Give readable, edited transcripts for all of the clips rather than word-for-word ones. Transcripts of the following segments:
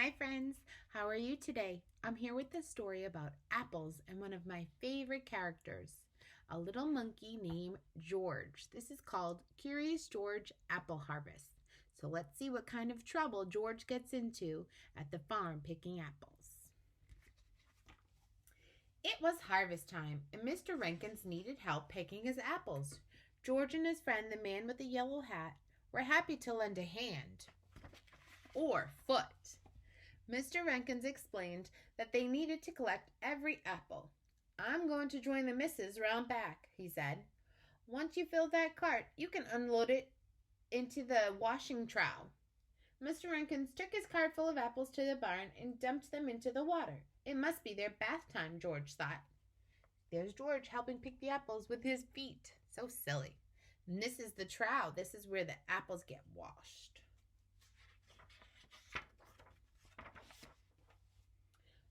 Hi, friends. How are you today? I'm here with a story about apples and one of my favorite characters, a little monkey named George. This is called Curious George Apple Harvest. So let's see what kind of trouble George gets into at the farm picking apples. It was harvest time, and Mr. Rankins needed help picking his apples. George and his friend, the man with the yellow hat, were happy to lend a hand or foot. Mr. Rankins explained that they needed to collect every apple. "I'm going to join the missus round back," he said. "Once you fill that cart, you can unload it into the washing trough." Mr. Rankins took his cart full of apples to the barn and dumped them into the water. It must be their bath time, George thought. There's George helping pick the apples with his feet. So silly. And this is the trough. This is where the apples get washed.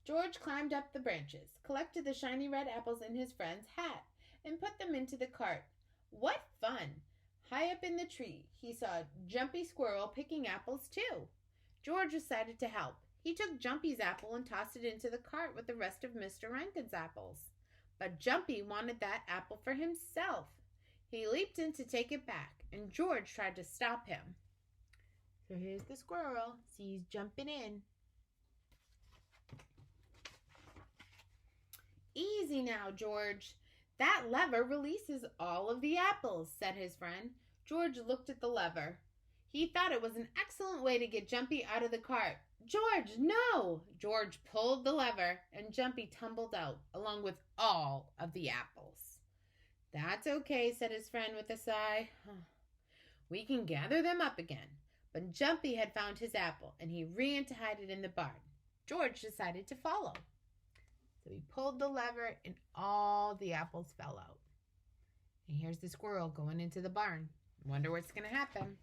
George climbed up the branches, collected the shiny red apples in his friend's hat, and put them into the cart. What fun! High up in the tree, he saw Jumpy Squirrel picking apples too. George decided to help. He took Jumpy's apple and tossed it into the cart with the rest of Mr. Rankin's apples. But Jumpy wanted that apple for himself. He leaped in to take it back, and George tried to stop him. So here's the squirrel. See, he's jumping in. "Easy now, George. That lever releases all of the apples," said his friend. George looked at the lever. He thought it was an excellent way to get Jumpy out of the cart. "George, no!" George pulled the lever, and Jumpy tumbled out, along with all of the apples. "That's okay," said his friend with a sigh. "We can gather them up again." But Jumpy had found his apple, and he ran to hide it in the barn. George decided to follow. So he pulled the lever and all the apples fell out. And here's the squirrel going into the barn. Wonder what's going to happen.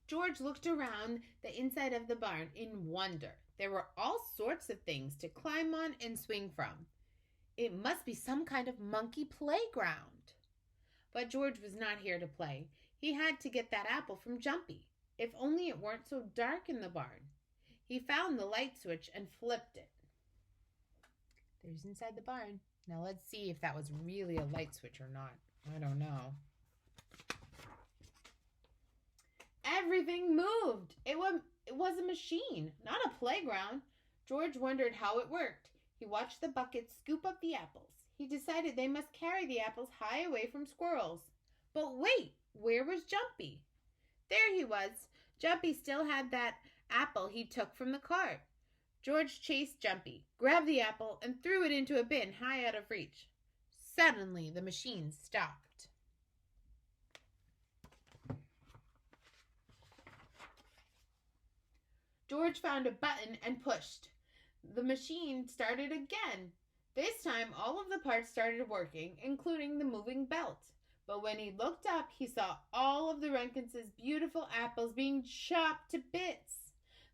George looked around the inside of the barn in wonder. There were all sorts of things to climb on and swing from. It must be some kind of monkey playground. But George was not here to play. He had to get that apple from Jumpy. If only it weren't so dark in the barn. He found the light switch and flipped it. There's inside the barn. Now let's see if that was really a light switch or not. I don't know. Everything moved. It was a machine, not a playground. George wondered how it worked. He watched the bucket scoop up the apples. He decided they must carry the apples high away from squirrels. But wait, where was Jumpy? There he was. Jumpy still had that apple he took from the cart. George chased Jumpy, grabbed the apple, and threw it into a bin high out of reach. Suddenly, the machine stopped. George found a button and pushed. The machine started again. This time, all of the parts started working, including the moving belt. But when he looked up, he saw all of the Rankins' beautiful apples being chopped to bits.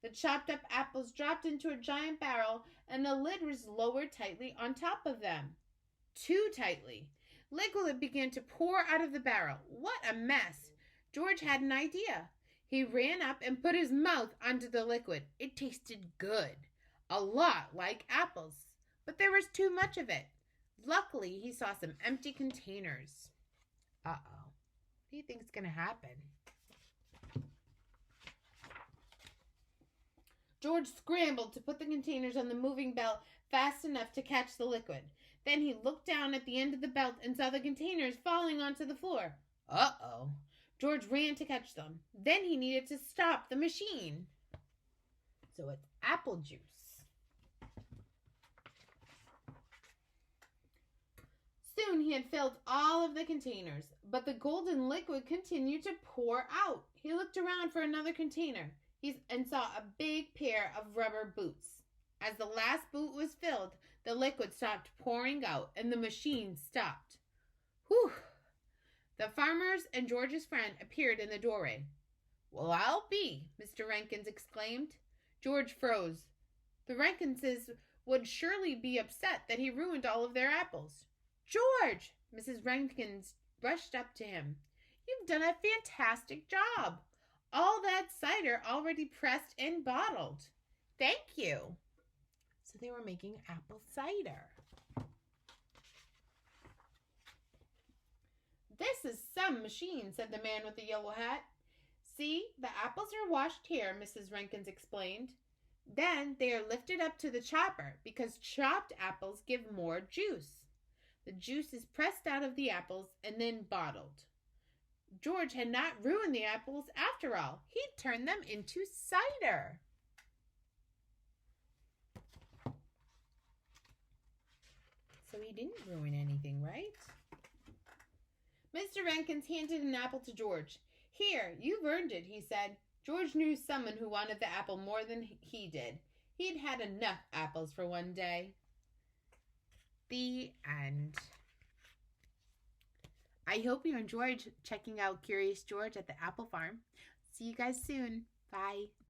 The chopped up apples dropped into a giant barrel, and the lid was lowered tightly on top of them. Too tightly. Liquid began to pour out of the barrel. What a mess! George had an idea. He ran up and put his mouth onto the liquid. It tasted good. A lot like apples. But there was too much of it. Luckily, he saw some empty containers. Uh-oh. What do you think is going to happen? George scrambled to put the containers on the moving belt fast enough to catch the liquid. Then he looked down at the end of the belt and saw the containers falling onto the floor. Uh-oh. George ran to catch them. Then he needed to stop the machine. So it's apple juice. Soon he had filled all of the containers, but the golden liquid continued to pour out. He looked around for another container and saw a big pair of rubber boots. As the last boot was filled, the liquid stopped pouring out and the machine stopped. Whew! The farmers and George's friend appeared in the doorway. "Well, I'll be," Mr. Rankins exclaimed. George froze. The Rankinses would surely be upset that he ruined all of their apples. "George!" Mrs. Rankins rushed up to him. "You've done a fantastic job. All that cider cider already pressed and bottled. Thank you. So they were making apple cider. This is some machine, said the man with the yellow hat. See, the apples are washed here, Mrs. Rankins explained. Then they are lifted up to the chopper because chopped apples give more juice. The juice is pressed out of the apples and then bottled. George had not ruined the apples after all. He'd turned them into cider. So he didn't ruin anything, right? Mr. Rankins handed an apple to George. Here, you've earned it, he said. George knew someone who wanted the apple more than he did. He'd had enough apples for one day. The end. I hope you enjoyed checking out Curious George at the Apple Farm. See you guys soon. Bye.